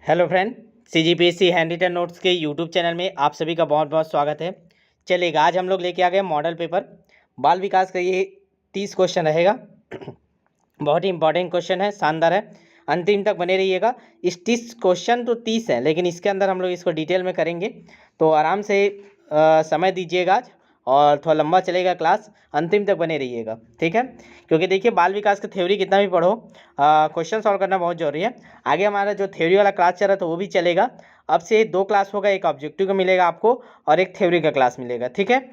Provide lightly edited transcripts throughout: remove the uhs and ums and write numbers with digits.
Hello friend, CGPSC hand written notes के YouTube channel में आप सभी का बहुत बहुत स्वागत है। चलिएगा, आज हम लोग लेके आ गए मॉडल पेपर बाल विकास का। ये 30 क्वेश्चन रहेगा। बहुत ही इंपॉर्टेंट क्वेश्चन है, शानदार है। अंतिम तक बने रहिएगा। इस 30 क्वेश्चन तो 30 है, लेकिन इसके अंदर हम लोग इसको डिटेल में करेंगे, तो आराम से समय दीजिएगा आज, और थोड़ा लंबा चलेगा क्लास। अंतिम तक बने रहिएगा, ठीक है। क्योंकि देखिए, बाल विकास का थ्योरी कितना भी पढ़ो, क्वेश्चन सॉल्व करना बहुत जरूरी है। आगे हमारा जो थ्योरी वाला क्लास चल रहा था वो भी चलेगा। अब से 2 क्लास होगा, एक ऑब्जेक्टिव का मिलेगा आपको और एक थ्योरी का क्लास मिलेगा, ठीक है।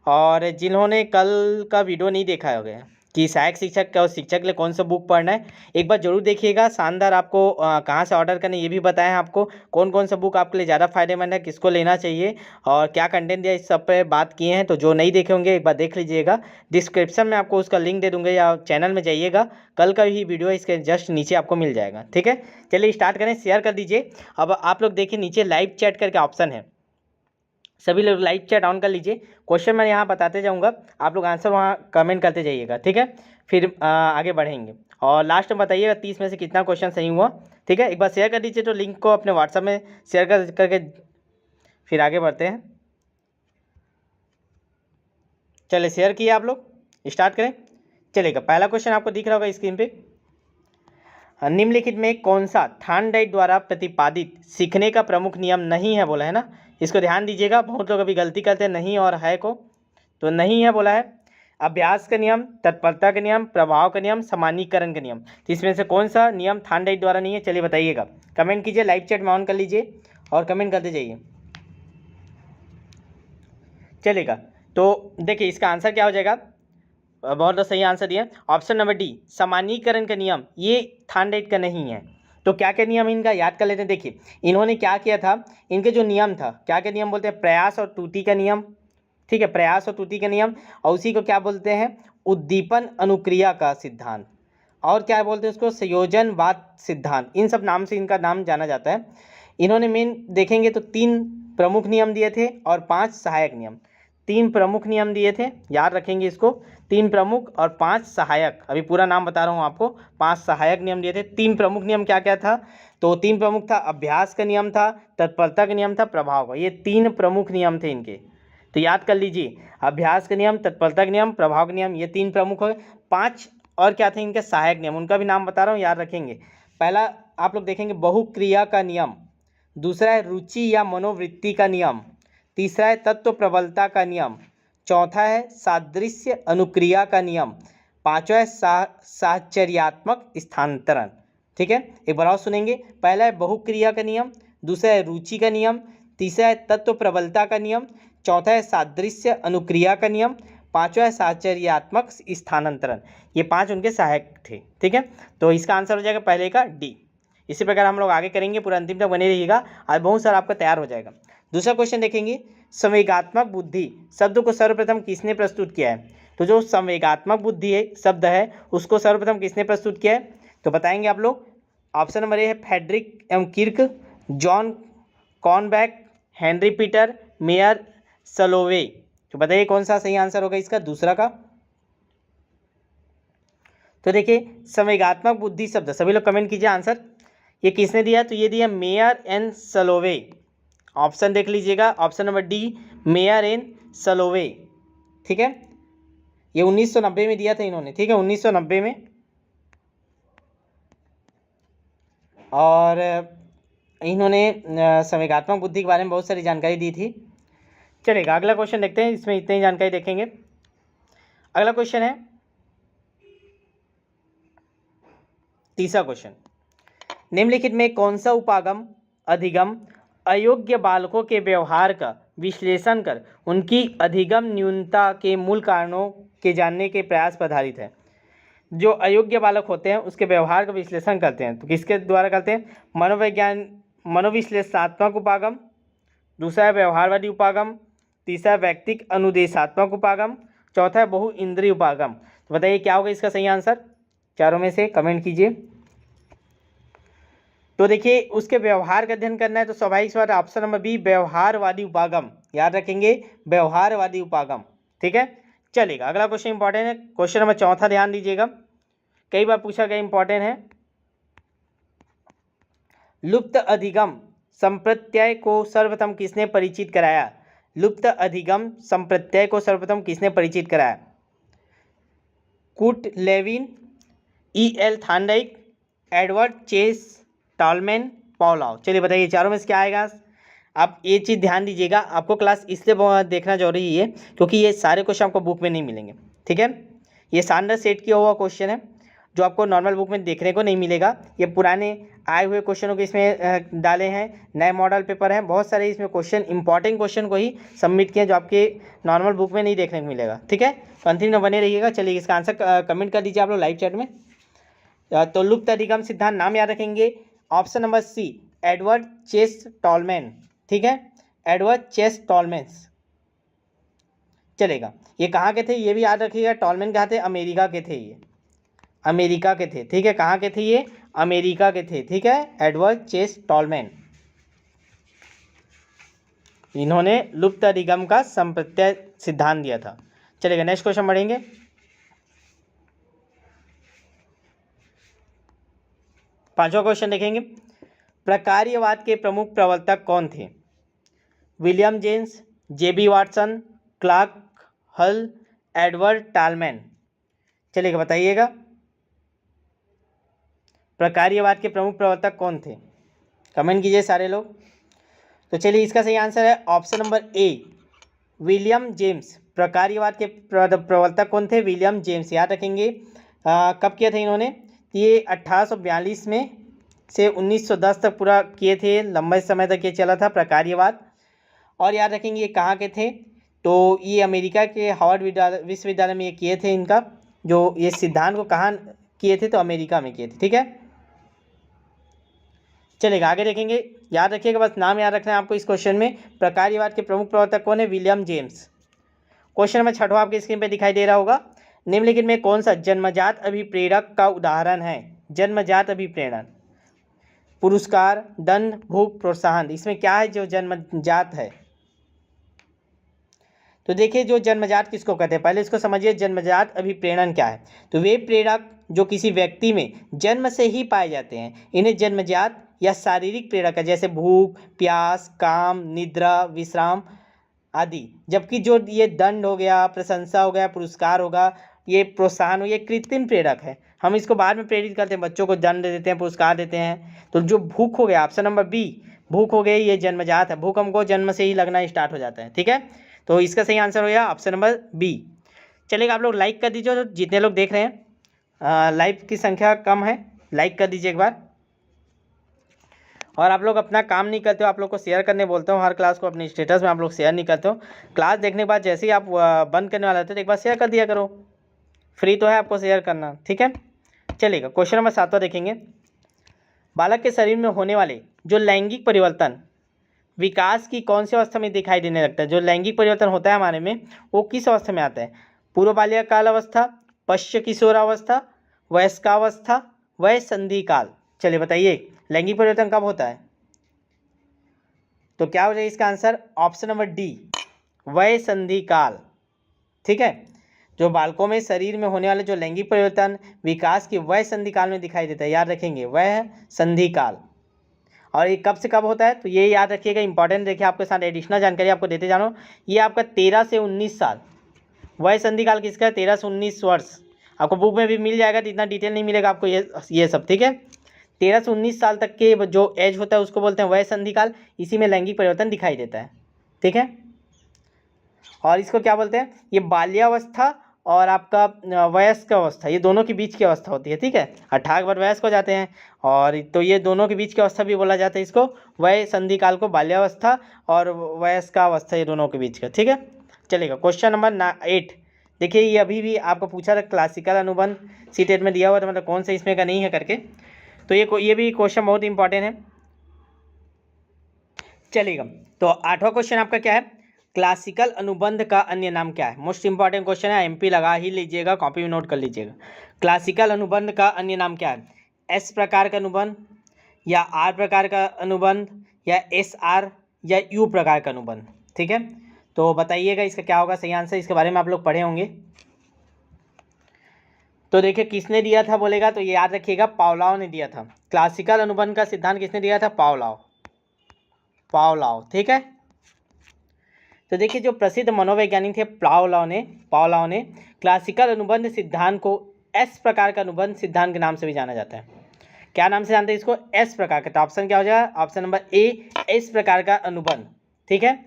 और जिन्होंने कल का वीडियो नहीं देखा होगा कि सहायक शिक्षक का और शिक्षक के लिए कौन सा बुक पढ़ना है, एक बार जरूर देखिएगा। शानदार। आपको कहाँ से ऑर्डर करना है ये भी बताया है, आपको कौन कौन सा बुक आपके लिए ज़्यादा फायदेमंद है, किसको लेना चाहिए और क्या कंटेंट दिया, इस सब पे बात किए हैं। तो जो नहीं देखे होंगे एक बार देख लीजिएगा। डिस्क्रिप्शन में आपको उसका लिंक दे दूंगा, या चैनल में जाइएगा, कल का ही वीडियो इसके जस्ट नीचे आपको मिल जाएगा, ठीक है। चलिए स्टार्ट करें, शेयर कर दीजिए। अब आप लोग देखिए, नीचे लाइव चैट करके ऑप्शन है, सभी लोग लाइव चैट ऑन कर लीजिए। क्वेश्चन मैं यहाँ बताते जाऊँगा, आप लोग आंसर वहाँ कमेंट करते जाइएगा, ठीक है। फिर आगे बढ़ेंगे और लास्ट में बताइएगा 30 में से कितना क्वेश्चन सही हुआ, ठीक है। एक बार शेयर कर दीजिए, तो लिंक को अपने व्हाट्सएप में शेयर करके फिर आगे बढ़ते हैं। चलिए, शेयर किए आप लोग, स्टार्ट करें। चलेगा, पहला क्वेश्चन आपको दिख रहा होगा स्क्रीन पे। निम्नलिखित में कौन सा थॉर्नडाइक द्वारा प्रतिपादित सीखने का प्रमुख नियम नहीं है, बोला है ना। इसको ध्यान दीजिएगा, बहुत लोग अभी गलती करते हैं नहीं और है को, तो नहीं है बोला है। अभ्यास का नियम, तत्परता का नियम, प्रभाव का नियम, सामान्यीकरण का नियम, तो इसमें से कौन सा नियम थॉर्नडाइक द्वारा नहीं है, चलिए बताइएगा। कमेंट कीजिए, लाइव चैट में ऑन कर लीजिए और कमेंट करते जाइए। चलेगा, तो देखिए इसका आंसर क्या हो जाएगा। बहुत सही आंसर दिया, ऑप्शन नंबर डी, सामान्यीकरण का नियम, ये थॉर्नडाइक का नहीं है। तो क्या क्या नियम इनका याद कर लेते हैं। देखिए, इन्होंने क्या किया था, इनके जो नियम था, क्या क्या नियम बोलते हैं, प्रयास और त्रुटि का नियम, ठीक है, प्रयास और त्रुटि का नियम। और उसी को क्या बोलते हैं, उद्दीपन अनुक्रिया का सिद्धांत, और क्या बोलते हैं उसको, संयोजनवाद सिद्धांत। इन सब नाम से इनका नाम जाना जाता है। इन्होंने मेन देखेंगे तो 3 प्रमुख नियम दिए थे और 5 सहायक नियम। 3 प्रमुख नियम दिए थे, याद रखेंगे इसको, 3 प्रमुख और 5 सहायक। अभी पूरा नाम बता रहा हूँ आपको, 5 सहायक नियम दिए थे। 3 प्रमुख नियम क्या क्या था, तो 3 प्रमुख था, अभ्यास का नियम था, तत्परता का नियम था, प्रभाव का। ये 3 प्रमुख नियम थे इनके, तो याद कर लीजिए। अभ्यास का नियम, तत्परता का नियम, प्रभाव का नियम, ये 3 प्रमुख है। 5 और क्या थे इनके सहायक नियम, उनका भी नाम बता रहा हूँ, याद रखेंगे। पहला आप लोग देखेंगे बहुक्रिया का नियम, दूसरा है रुचि या मनोवृत्ति का नियम, तीसरा है तत्व प्रबलता का नियम, चौथा है सादृश्य अनुक्रिया का नियम, पांचवा है साहचर्यात्मक स्थानांतरण, ठीक है। एक बार और सुनेंगे। पहला है बहुक्रिया का नियम, दूसरा है रुचि का नियम, तीसरा है तत्व प्रबलता का नियम, चौथा है सादृश्य अनुक्रिया का नियम, पांचवा है साहचर्यात्मक स्थानांतरण। ये 5 उनके सहायक थे, ठीक है। तो इसका आंसर हो जाएगा पहले का डी। इसी प्रकार हम लोग आगे करेंगे, पूरा अंतिम तक बने रहिएगा, आज बहुत सारा आपका तैयार हो जाएगा। दूसरा क्वेश्चन देखेंगे, संवेगात्मक बुद्धि शब्द को सर्वप्रथम किसने प्रस्तुत किया है। तो जो संवेगात्मक बुद्धि है शब्द है, उसको सर्वप्रथम किसने प्रस्तुत किया है, तो बताएंगे आप लोग। ऑप्शन नंबर ए है Frederick M Kirk, John Cornback, Henry Peter, Mayer Salovey. तो बताइए कौन सा सही आंसर होगा इसका, दूसरा का। तो देखिए, संवेगात्मक बुद्धि शब्द, सभी लोग कमेंट कीजिए आंसर, ये किसने दिया, तो ये दिया मेयर एन सलोवे। ऑप्शन देख लीजिएगा, option number D, Mayer and Salovey, ठीक है। ये 1990 में दिया था इन्होंने, ठीक है, 1990 में। और इन्होंने संवेगात्मक बुद्धि के बारे में बहुत सारी जानकारी दी थी। चलेगा, अगला क्वेश्चन देखते हैं, इसमें इतनी जानकारी देखेंगे। अगला क्वेश्चन है, तीसरा क्वेश्चन, निम्नलिखित में कौन सा उपागम अधिगम अयोग्य बालकों के व्यवहार का विश्लेषण कर उनकी अधिगम न्यूनता के मूल कारणों के जानने के प्रयास पर आधारित है। जो अयोग्य बालक होते हैं उसके व्यवहार का विश्लेषण करते हैं, तो किसके द्वारा करते हैं, मनोविश्लेषणात्मक उपागम, दूसरा है व्यवहारवादी उपागम, तीसरा है व्यक्तिक अनुदेशात्मक उपागम, चौथा है बहु इंद्रिय उपागम। तो बताइए क्या होगा इसका सही आंसर, चारों में से कमेंट कीजिए। तो देखिए, उसके व्यवहार का अध्ययन करना है, तो स्वाभाविक बात ऑप्शन नंबर बी, व्यवहारवादी उपागम, याद रखेंगे, व्यवहारवादी उपागम, ठीक है। चलेगा, अगला क्वेश्चन इंपॉर्टेंट है, क्वेश्चन नंबर चौथा, ध्यान दीजिएगा, कई बार पूछा गया, इंपॉर्टेंट है। लुप्त अधिगम संप्रत्यय को सर्वप्रथम किसने परिचित कराया? लुप्त अधिगम संप्रत्यय को सर्वप्रथम किसने परिचित कराया? Kurt Lewin, E.L. Thorndike, Edward chess, Tolman, Pavlov. चलिए बताइए चारों में से क्या आएगा? आप ये चीज़ ध्यान दीजिएगा, आपको क्लास इसलिए देखना जरूरी है क्योंकि ये सारे क्वेश्चन आपको बुक में नहीं मिलेंगे, ठीक है। ये सैंडर्स सेट किया हुआ क्वेश्चन है जो आपको नॉर्मल बुक में देखने को नहीं मिलेगा। ये पुराने आए हुए क्वेश्चनों को इसमें डाले हैं, नए मॉडल पेपर हैं, बहुत सारे इसमें क्वेश्चन, इंपॉर्टेंट क्वेश्चन को ही सबमिट किए जो आपके नॉर्मल बुक में नहीं देखने को मिलेगा, ठीक है। कंटिन्यू में बने रहिएगा। चलिए इसका आंसर कमेंट कर दीजिए आप लोग लाइव चैट में। तो लुप्त अधिगम सिद्धांत नाम याद रखेंगे, option number C Edward chess Tolman, ठीक है, एडवर्ड चेस टॉलमैन चलेगा। ये कहाँ के थे ये भी याद रखिएगा, टॉलमैन कहाँ थे? अमेरिका के थे, ये अमेरिका के थे, ठीक है। कहाँ के थे ये? अमेरिका के थे, ठीक है, एडवर्ड चेस टॉलमैन। इन्होंने लुप्त अधिगम का संप्रत्यय सिद्धांत दिया था। चलेगा नेक्स्ट क्वेश्चन बढ़ेंगे। पांचवा क्वेश्चन देखेंगे, प्रकार्यवाद के प्रमुख प्रवर्तक कौन थे? विलियम जेम्स, जेबी वाटसन, क्लार्क हल, एडवर्ड टॉलमैन। चलिएगा बताइएगा प्रकार्यवाद के प्रमुख प्रवर्तक कौन थे? कमेंट कीजिए सारे लोग। तो चलिए इसका सही आंसर है option number A William James. प्रकार्यवाद के प्रवर्तक कौन थे? William James. याद रखेंगे कब किया था इन्होंने? ये 1842 में से 1910 तक पूरा किए थे, लंबे समय तक ये चला था प्रकार्यवाद। और याद रखेंगे ये कहाँ के थे? तो ये अमेरिका के हार्वर्ड विश्वविद्यालय में ये किए थे। इनका जो ये सिद्धांत को कहाँ किए थे? तो अमेरिका में किए थे, ठीक है। चलेगा आगे देखेंगे, याद रखिएगा, बस नाम याद रखना है आपको इस क्वेश्चन में। प्रकार्यवाद के प्रमुख प्रवर्तक कौन है? William James. क्वेश्चन नंबर 6 आपके स्क्रीन पे दिखाई दे रहा होगा, निम्नलिखित में कौन सा जन्मजात अभिप्रेरक का उदाहरण है? जन्मजात अभिप्रेरण, पुरस्कार, दंड, भूख, प्रोत्साहन, इसमें क्या है जो जन्मजात है? तो देखिए जो जन्मजात किसको कहते हैं, पहले इसको समझिए जन्मजात अभिप्रेरण क्या है। तो वे प्रेरक जो किसी व्यक्ति में जन्म से ही पाए जाते हैं, इन्हें जन्मजात या शारीरिक प्रेरक है, जैसे भूख, प्यास, काम, निद्रा, विश्राम आदि। जबकि जो ये दंड हो गया, प्रशंसा हो गया, पुरस्कार होगा, ये प्रोत्साहन हो, ये कृत्रिम प्रेरक है। हम इसको बाद में प्रेरित करते हैं, बच्चों को दंड देते हैं, पुरस्कार देते हैं। तो जो भूख हो गया, ऑप्शन नंबर बी भूख हो गई, ये जन्मजात है। भूख हमको जन्म से ही लगना स्टार्ट हो जाता है, ठीक है। तो इसका सही आंसर हो गया ऑप्शन नंबर बी। चलेगा आप लोग लाइक कर दीजिए, तो जितने लोग देख रहे हैं लाइव की संख्या कम है, लाइक कर दीजिए एक बार। और आप लोग अपना काम नहीं करते हो, आप लोग को शेयर करने बोलते हो, हर क्लास को अपने स्टेटस में आप लोग शेयर नहीं करते हो। क्लास देखने के बाद जैसे ही आप बंद करने वाले थे तो एक बार शेयर कर दिया करो, फ्री तो है आपको शेयर करना, ठीक है। चलेगा क्वेश्चन नंबर 7 देखेंगे, बालक के शरीर में होने वाले जो लैंगिक परिवर्तन विकास की कौन सी अवस्था में दिखाई देने लगता है? जो लैंगिक परिवर्तन होता है हमारे में, वो किस अवस्था में आता है? पूर्व बाल्यकाल अवस्था, पश्च किशोरावस्था, वयस्कावस्था, वय संधि काल। चलिए बताइए लैंगिक परिवर्तन कब होता है? तो क्या हो जाएगा इसका आंसर? ऑप्शन नंबर डी वय संधि काल, ठीक है। जो बालकों में शरीर में होने वाले जो लैंगिक परिवर्तन विकास की वय संधि काल में दिखाई देता है, याद रखेंगे वय संधि काल। और ये कब से कब होता है? तो ये याद रखिएगा, इंपॉर्टेंट। देखिए आपके साथ एडिशनल जानकारी आपको देते जानो, ये आपका 13 से 19 साल वय संधि काल किसका है? 13 से 19 वर्ष। आपको बुक में भी मिल जाएगा, तो इतना डिटेल नहीं मिलेगा आपको ये सब, ठीक है। 13 से 19 साल तक के जो एज होता है उसको बोलते हैं वय संधि काल, इसी में लैंगिक परिवर्तन दिखाई देता है, ठीक है। और इसको क्या बोलते हैं? ये बाल्यावस्था और आपका वयस्क अवस्था, ये दोनों के बीच की अवस्था होती है, ठीक है। 18 बार वयस्क हो जाते हैं, और तो ये दोनों के बीच की अवस्था भी बोला जाता है इसको, वय संधि काल को बाल्यावस्था और वयस्कावस्था, ये दोनों के बीच का, ठीक है। चलेगा क्वेश्चन नंबर 8 देखिए, ये अभी भी आपको पूछा था क्लासिकल अनुबंध सीटेट में दिया हुआ था, मतलब कौन सा इसमें का नहीं है करके। तो ये भी क्वेश्चन बहुत इंपॉर्टेंट है। चलेगा तो 8वां क्वेश्चन आपका क्या है? क्लासिकल अनुबंध का अन्य नाम क्या है? मोस्ट इंपॉर्टेंट क्वेश्चन है, एमपी लगा ही लीजिएगा, कॉपी में नोट कर लीजिएगा। क्लासिकल अनुबंध का अन्य नाम क्या है? एस प्रकार का अनुबंध, या आर प्रकार का अनुबंध, या एस आर, या यू प्रकार का अनुबंध, ठीक है। तो बताइएगा इसका क्या होगा सही आंसर, इसके बारे में आप लोग पढ़े होंगे। तो देखिए किसने दिया था बोलेगा तो ये याद रखिएगा पावलोव ने दिया था। क्लासिकल अनुबंध का सिद्धांत किसने दिया था? पावलोव। ठीक है, तो देखिए जो प्रसिद्ध मनोवैज्ञानिक थे पावलोव ने क्लासिकल अनुबंध सिद्धांत को एस प्रकार का अनुबंध सिद्धांत के नाम से भी जाना जाता है। क्या नाम से जानते हैं इसको? एस प्रकार का। तो ऑप्शन क्या हो जाएगा? ऑप्शन नंबर ए, एस प्रकार का अनुबंध। ठीक है,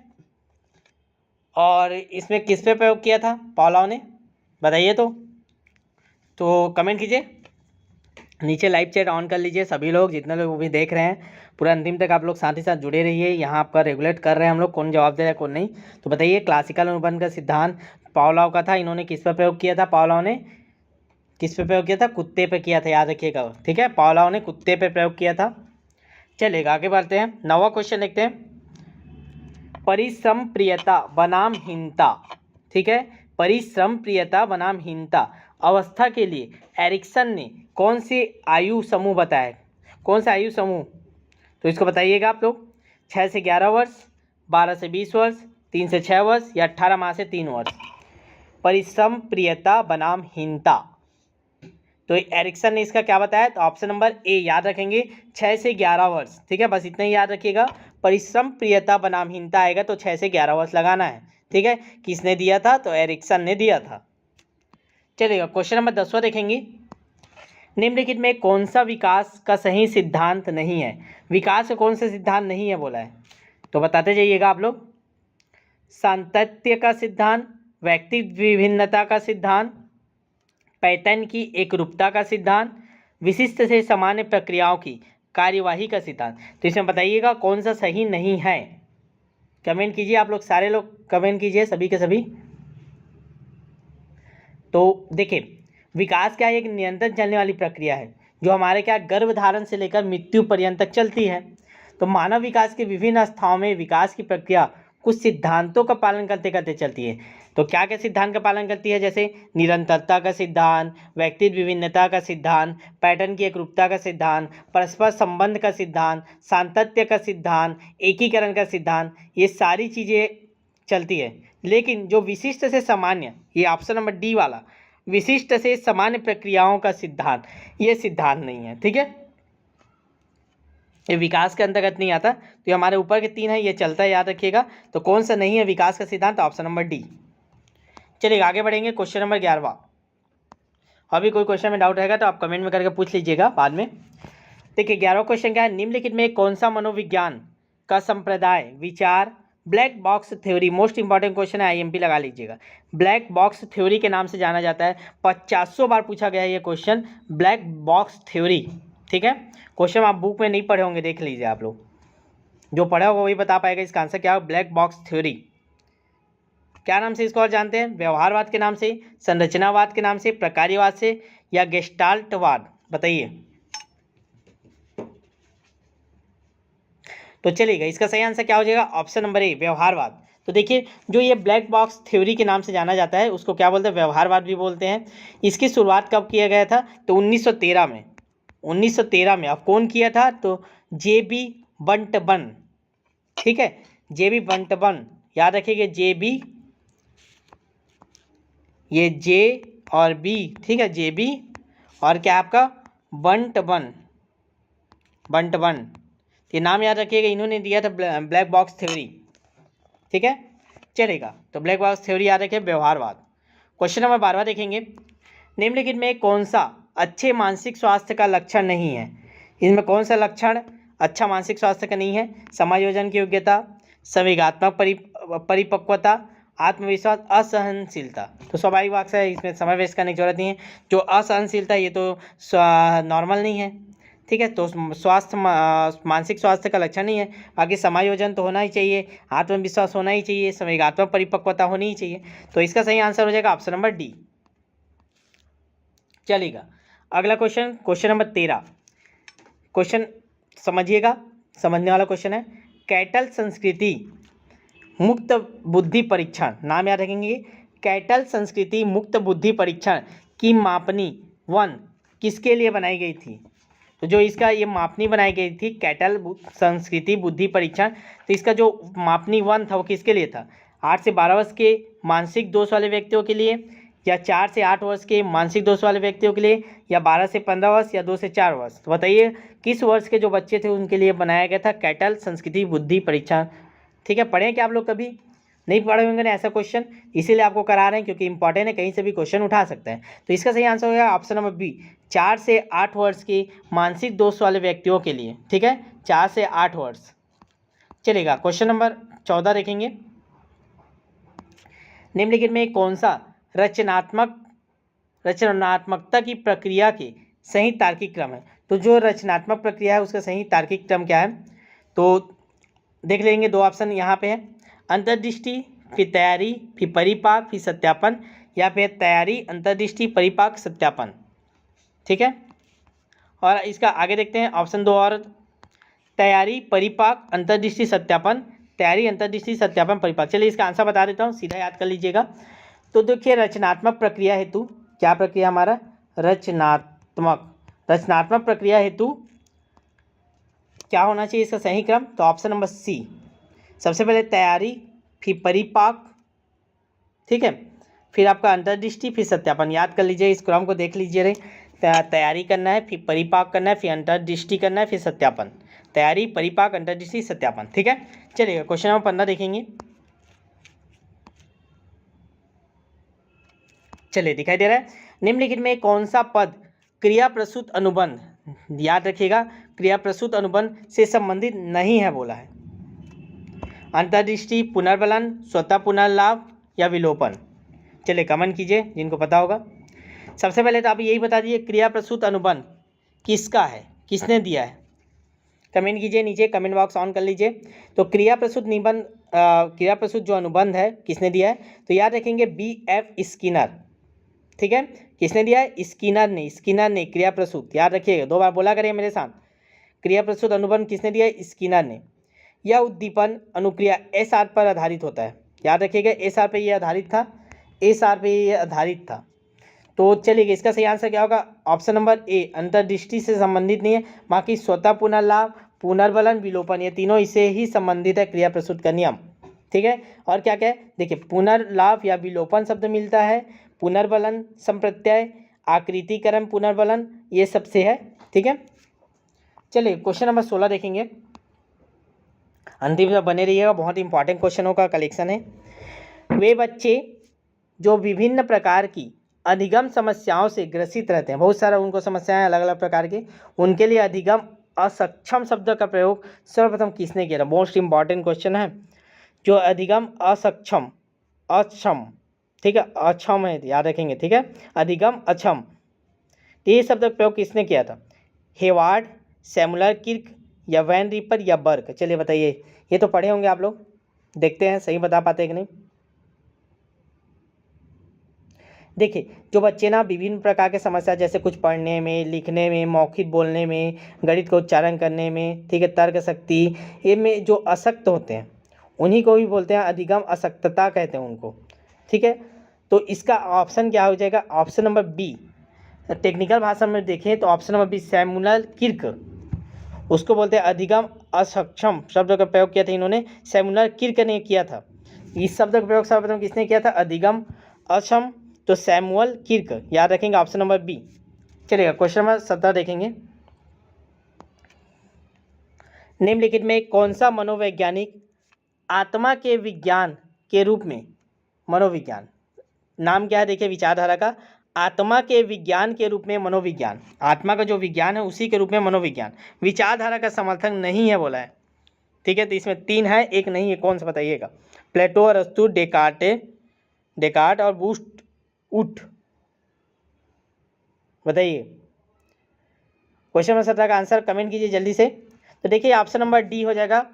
और इसमें किस पे प्रयोग किया था पावलोव ने, बताइए तो कमेंट कीजिए नीचे। लाइव चैट ऑन कर लीजिए सभी लोग, जितने लोग भी देख रहे हैं पूरा अंतिम तक आप लोग साथ ही साथ जुड़े रहिए। यहाँ आपका रेगुलेट कर रहे हैं हम लोग, कौन जवाब दे रहा है कौन नहीं। तो बताइए क्लासिकल अनुबंध का सिद्धांत पावलोव का था, इन्होंने किस पर प्रयोग किया था? पावलोव ने किस पे प्रयोग किया था? कुत्ते पे किया था, याद रखिएगा। ठीक है, पावलोव ने कुत्ते पे प्रयोग किया था। चलेगा आगे बढ़ते हैं, 9वां क्वेश्चन देखते हैं। परिश्रम प्रियता बनाम हीनता। ठीक है, परिश्रम प्रियता बनाम हीनता अवस्था के लिए एरिक्सन ने कौन से आयु समूह बताया? कौन सा आयु समूह? तो इसको बताइएगा आप लोग। 6 से 11 वर्ष, 12 से 20 वर्ष, 3 से 6 वर्ष या 18 माह से 3 वर्ष। परिश्रम प्रियता बनाम हीनता, तो एरिक्सन ने इसका क्या बताया? तो ऑप्शन नंबर ए याद रखेंगे, 6 से 11 वर्ष। ठीक है, बस इतना ही याद रखिएगा। परिश्रम प्रियता बनाम हीनता आएगा तो 6 से 11 वर्ष लगाना है। ठीक है, किसने दिया था? तो एरिक्सन ने दिया था। चलिएगा क्वेश्चन नंबर 10वां देखेंगे। निम्नलिखित में कौन सा विकास का सही सिद्धांत नहीं है? विकास का कौन सा सिद्धांत नहीं है बोला है, तो बताते जाइएगा आप लोग। सातत्य का सिद्धांत, व्यक्ति विभिन्नता का सिद्धांत, पैटर्न की एकरूपता का सिद्धांत, विशिष्ट से सामान्य प्रक्रियाओं की कार्यवाही का सिद्धांत। तो इसमें बताइएगा कौन सा सही नहीं है। कमेंट कीजिए आप लोग, सारे लोग कमेंट कीजिए, सभी के सभी। तो देखिए विकास क्या है? एक निरंतर चलने वाली प्रक्रिया है जो हमारे क्या गर्भधारण से लेकर मृत्यु पर्यंत तक चलती है। तो मानव विकास के विभिन्न अवस्थाओं में विकास की प्रक्रिया कुछ सिद्धांतों का पालन करते करते चलती है। तो क्या क्या सिद्धांत का पालन करती है? जैसे निरंतरता का सिद्धांत, व्यक्तित्व विभिन्नता का सिद्धांत, पैटर्न की एकरूपता का सिद्धांत, परस्पर संबंध का सिद्धांत, सातत्य का सिद्धांत, एकीकरण का सिद्धांत, ये सारी चीज़ें चलती है। लेकिन जो विशिष्ट से सामान्य, ये ऑप्शन नंबर डी वाला, विशिष्ट से सामान्य प्रक्रियाओं का सिद्धांत, ये सिद्धांत नहीं है। ठीक है, ये विकास के अंतर्गत नहीं आता। तो ये हमारे ऊपर के 3 है, ये चलता है, याद रखिएगा। तो कौन सा नहीं है विकास का सिद्धांत? Option number D. चलिए आगे बढ़ेंगे, क्वेश्चन नंबर 11वां। अभी कोई क्वेश्चन में डाउट रहेगा तो आप कमेंट में करके पूछ लीजिएगा बाद में। देखिए 11वां क्वेश्चन क्या है? निम्नलिखित में कौन सा मनोविज्ञान का संप्रदाय विचार black box theory, most important question है, आईएमपी लगा लीजिएगा, ब्लैक बॉक्स थ्योरी के नाम से जाना जाता है। 50 बार पूछा गया है ये क्वेश्चन, ब्लैक बॉक्स थ्योरी। ठीक है, क्वेश्चन आप बुक में नहीं पढ़े होंगे, देख लीजिए आप लोग, जो पढ़ा होगा वही बता पाएगा इसका आंसर क्या है। ब्लैक बॉक्स थ्योरी क्या नाम से इसको और जानते हैं? व्यवहारवाद के नाम से, संरचनावाद के नाम से, प्रकार्यवाद से या गेस्टाल्टवाद, बताइए। तो चलिएगा इसका सही आंसर क्या हो जाएगा? ऑप्शन नंबर ए, व्यवहारवाद। तो देखिए जो ये ब्लैक बॉक्स थ्योरी के नाम से जाना जाता है उसको क्या बोलते हैं? व्यवहारवाद भी बोलते हैं। इसकी शुरुआत कब किया गया था? तो 1913 में। 1913 में। अब कौन किया था? तो जे.बी. बंटबन। ठीक है, जे.बी. बंटबन, याद रखिएगा, जे.बी., ये जे और बी, ठीक है, जे.बी. और क्या आपका बंटबन, ये नाम याद रखिएगा, इन्होंने दिया था ब्लैक बॉक्स थ्योरी। ठीक है, चलेगा। तो ब्लैक बॉक्स थ्योरी याद रखिए, व्यवहारवाद। क्वेश्चन नंबर 12 देखेंगे। निम्नलिखित में कौन सा अच्छे मानसिक स्वास्थ्य का लक्षण नहीं है? इसमें कौन सा लक्षण अच्छा मानसिक स्वास्थ्य का नहीं है? समायोजन की योग्यता, संवेगात्मक परिपक्वता, आत्मविश्वास, असहनशीलता। तो स्वाभाविक बात है, इसमें समय वेस्ट करने की जरूरत नहीं है। जो असहनशीलता ये तो नॉर्मल नहीं है। ठीक है, तो स्वास्थ्य मानसिक स्वास्थ्य का लक्षण नहीं है। बाकी समायोजन तो होना ही चाहिए, आत्मविश्वास होना ही चाहिए, संवेगात्मक परिपक्वता होनी ही चाहिए। तो इसका सही आंसर हो जाएगा ऑप्शन नंबर डी। चलेगा अगला क्वेश्चन, क्वेश्चन नंबर 13। क्वेश्चन समझिएगा, समझने वाला क्वेश्चन है। कैटल संस्कृति मुक्त बुद्धि परीक्षण, नाम याद रखेंगे, कैटल संस्कृति मुक्त बुद्धि परीक्षण की मापनी 1 किसके लिए बनाई गई थी? तो जो इसका ये मापनी बनाई गई थी कैटल संस्कृति बुद्धि परीक्षण, तो इसका जो मापनी 1 था वो किसके लिए था? 8 से 12 वर्ष के मानसिक दोष वाले व्यक्तियों के लिए, या 4 से 8 वर्ष के मानसिक दोष वाले व्यक्तियों के लिए, या 12 से 15 वर्ष, या 2 से 4 वर्ष। तो बताइए किस वर्ष के जो बच्चे थे उनके लिए बनाया गया था कैटल संस्कृति बुद्धि परीक्षा। ठीक है, पढ़े क्या आप लोग? कभी नहीं पढ़े होंगे ना ऐसा क्वेश्चन, इसीलिए आपको करा रहे हैं क्योंकि इंपॉर्टेंट है, कहीं से भी क्वेश्चन उठा सकते हैं। तो इसका सही आंसर हो गया ऑप्शन नंबर बी, 4 से 8 वर्ष के मानसिक दोष वाले व्यक्तियों के लिए। ठीक है, 4 से 8 वर्ष। चलेगा, क्वेश्चन नंबर 14 देखेंगे। निम्नलिखित में कौन सा रचनात्मकता की प्रक्रिया के सही तार्किक क्रम है? तो जो रचनात्मक प्रक्रिया है उसका सही तार्किक क्रम क्या है? तो देख लेंगे, दो ऑप्शन यहाँ पे है, अंतर्दृष्टि, फिर तैयारी, फिर परिपाक, फिर सत्यापन, या फिर तैयारी, अंतर्दृष्टि, परिपाक, सत्यापन। ठीक है, और इसका आगे देखते हैं ऑप्शन 2 और, तैयारी, परिपाक, अंतर्दृष्टि, सत्यापन, तैयारी, अंतर्दृष्टि, सत्यापन, परिपाक। चलिए इसका आंसर बता देता हूँ, सीधा याद कर लीजिएगा। तो देखिए रचनात्मक प्रक्रिया हेतु क्या प्रक्रिया हमारा रचनात्मक प्रक्रिया हेतु क्या होना चाहिए इसका सही क्रम? तो ऑप्शन नंबर सी, सबसे पहले तैयारी, फिर परिपाक, ठीक है, फिर आपका अंतर्दृष्टि, फिर सत्यापन। याद कर लीजिए, इस क्रम को देख लीजिए रे, तैयारी करना है, फिर परिपाक करना है, फिर अंतर्दृष्टि करना है, फिर सत्यापन। तैयारी, परिपाक, अंतर्दृष्टि, सत्यापन। ठीक है, चलिएगा क्वेश्चन नंबर 15 देखेंगे। चलिए दिखाई दे रहा है, निम्नलिखित में कौन सा पद क्रिया प्रसूत अनुबंध, याद रखिएगा क्रिया प्रसूत अनुबंध से संबंधित नहीं है बोला है? अंतर्दृष्टि, पुनर्बलन, स्वतः पुनर्लाभ, या विलोपन। चलिए कमेंट कीजिए जिनको पता होगा। सबसे पहले तो आप यही बता दीजिए क्रिया प्रसूत अनुबंध किसका है, किसने दिया है? कमेंट कीजिए नीचे, कमेंट बॉक्स ऑन कर लीजिए। तो क्रिया प्रसूत निबंध, क्रिया प्रसूत जो अनुबंध है किसने दिया है? तो याद रखेंगे B.F. स्किनर। ठीक है, किसने दिया है? स्किनर ने क्रिया प्रसूत, याद रखिएगा, 2 बार बोला करिए मेरे साथ, क्रिया प्रसूत अनुबंध किसने दिया है? स्किनर ने। यह उद्दीपन अनुक्रिया SR पर आधारित होता है, याद रखिएगा SR पे ये आधारित था, SR पे ये आधारित था। तो चलिए इसका सही आंसर क्या होगा? ऑप्शन नंबर ए, अंतर्दृष्टि से संबंधित नहीं है, बाकी स्वतः पुनर्लाभ, पुनर्बलन, विलोपन, ये तीनों इससे ही संबंधित है क्रिया प्रसूत का नियम। ठीक है, और क्या क्या है देखिए, पुनर्लाभ या विलोपन शब्द मिलता है, पुनर्बलन संप्रत्यय, आकृतिकरण पुनर्बलन, ये सबसे है। ठीक है, चलिए क्वेश्चन नंबर 16 देखेंगे, अंतिम तक बने रहिएगा, बहुत इंपॉर्टेंट क्वेश्चनों का कलेक्शन है। वे बच्चे जो विभिन्न प्रकार की अधिगम समस्याओं से ग्रसित रहते हैं, बहुत सारा उनको समस्याएं अलग अलग प्रकार की, उनके लिए अधिगम असक्षम शब्द का प्रयोग सर्वप्रथम किसने किया था? मोस्ट इंपॉर्टेंट क्वेश्चन है। जो अधिगम असक्षम, अक्षम, ठीक है, अक्षम है, याद रखेंगे। ठीक है, अधिगम अक्षम, ये शब्द का प्रयोग किसने किया था? हेवार्ड, सैमुअल किर्क, या वैन रीपर, या बर्क। चलिए बताइए, ये तो पढ़े होंगे आप लोग, देखते हैं सही बता पाते हैं कि नहीं। देखिए जो बच्चे ना विभिन्न प्रकार के समस्या, जैसे कुछ पढ़ने में, लिखने में, मौखिक बोलने में, गणित का उच्चारण करने में, ठीक है, तर्क शक्ति, ये में जो अशक्त होते हैं उन्हीं को भी बोलते हैं अधिगम अशक्तता कहते हैं उनको। ठीक है, तो इसका ऑप्शन क्या हो जाएगा? Option number B. टेक्निकल भाषा में देखें तो option number B, Samuel Kirk, उसको बोलते हैं अधिगम असक्षम शब्द का प्रयोग किया था इन्होंने, सैमुअल किर्क ने किया था। इस शब्द का प्रयोग सर्वप्रथम किसने किया था? अधिगम अक्षम, तो सैमुअल किर्क, याद रखेंगे ऑप्शन नंबर बी। चलिएगा क्वेश्चन नंबर 17 देखेंगे। निम्नलिखित में कौन सा मनोवैज्ञानिक आत्मा के विज्ञान के रूप में, मनोविज्ञान नाम क्या है देखिए विचारधारा का, आत्मा के विज्ञान के रूप में मनोविज्ञान, आत्मा का जो विज्ञान है उसी के रूप में मनोविज्ञान, विचारधारा का समर्थन नहीं है बोला है। ठीक है, तो इसमें 3 है, एक नहीं है, कौन सा बताइएगा? प्लेटो, अरस्तु, डेकार्ट और बूस्ट उठ, बताइए। क्वेश्चन नंबर 17 का आंसर कमेंट कीजिए जल्दी से। तो देखिए ऑप्शन नंबर डी हो जाएगा।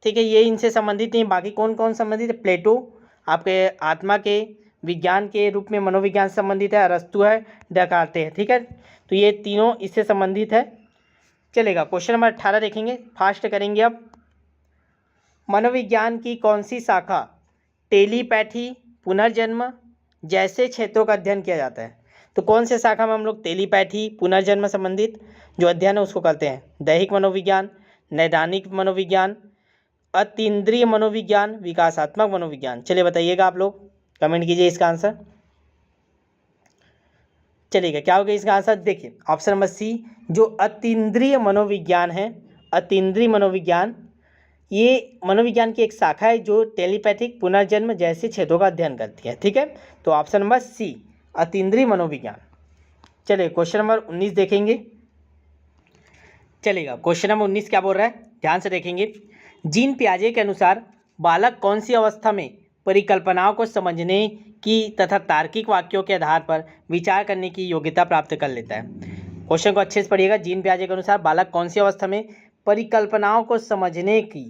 ठीक है, ये इनसे संबंधित नहीं, बाकी कौन कौन संबंधित है? प्लेटो आपके आत्मा के विज्ञान के रूप में मनोविज्ञान से संबंधित है, अरस्तु है, डेकार्ट है। ठीक है, तो ये तीनों इससे संबंधित है। चलेगा क्वेश्चन नंबर 18 देखेंगे, फास्ट करेंगे अब। मनोविज्ञान की कौन सी शाखा टेलीपैथी, पुनर्जन्म जैसे क्षेत्रों का अध्ययन किया जाता है? तो कौन से शाखा में हम लोग टेलीपैथी, पुनर्जन्म संबंधित जो अध्ययन है उसको करते हैं? दैहिक मनोविज्ञान, नैदानिक मनोविज्ञान, अतीन्द्रिय मनोविज्ञान, विकासात्मक मनोविज्ञान। चलिए बताइएगा आप लोग, कमेंट कीजिए इसका आंसर। चलिएगा, क्या होगा इसका आंसर? देखिए ऑप्शन नंबर सी, जो अतीन्द्रिय मनोविज्ञान है, अतीन्द्रिय मनोविज्ञान, ये मनोविज्ञान की एक शाखा है जो टेलीपैथिक, पुनर्जन्म जैसे क्षेत्रों का अध्ययन करती है। ठीक है, तो ऑप्शन नंबर सी, अतीन्द्रिय मनोविज्ञान। चलिए क्वेश्चन नंबर 19 देखेंगे। चलिएगा, क्वेश्चन नंबर 19 क्या बोल रहा है, ध्यान से देखेंगे। जीन पियाजे के अनुसार बालक कौन सी अवस्था में परिकल्पनाओं को समझने की तथा तार्किक वाक्यों के आधार पर विचार करने की योग्यता प्राप्त कर लेता है? क्वेश्चन को अच्छे से पढ़िएगा। जीन पियाजे के अनुसार बालक कौन सी अवस्था में परिकल्पनाओं को समझने की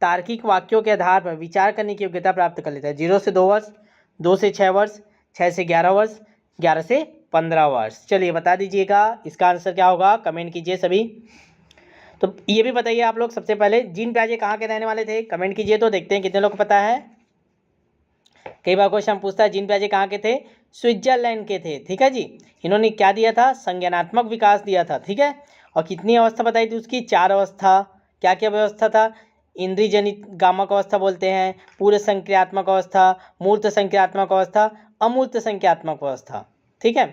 तार्किक वाक्यों के आधार पर विचार करने की योग्यता प्राप्त कर लेता है? 0 से 2 वर्ष, 2 से 6 वर्ष, 6 से 11 वर्ष, 11 से 15 वर्ष। चलिए बता दीजिएगा इसका आंसर क्या होगा, कमेंट कीजिए सभी। तो ये भी बताइए आप लोग, सबसे पहले जीन पियाजे कहाँ के रहने वाले थे, कमेंट कीजिए तो देखते हैं कितने लोग को पता है। कई बार क्वेश्चन पूछता है जीन पियाजे कहाँ के थे, स्विट्जरलैंड के थे। ठीक है जी, इन्होंने क्या दिया था, संज्ञानात्मक विकास दिया था। ठीक है, और कितनी अवस्था बताई थी उसकी, 4 अवस्था। क्या क्या व्यवस्था था, इंद्रिय जनित गामक अवस्था बोलते हैं, पूर्व संक्रियात्मक अवस्था, मूर्त संक्रियात्मक अवस्था, अमूर्त संक्रियात्मक अवस्था। ठीक है,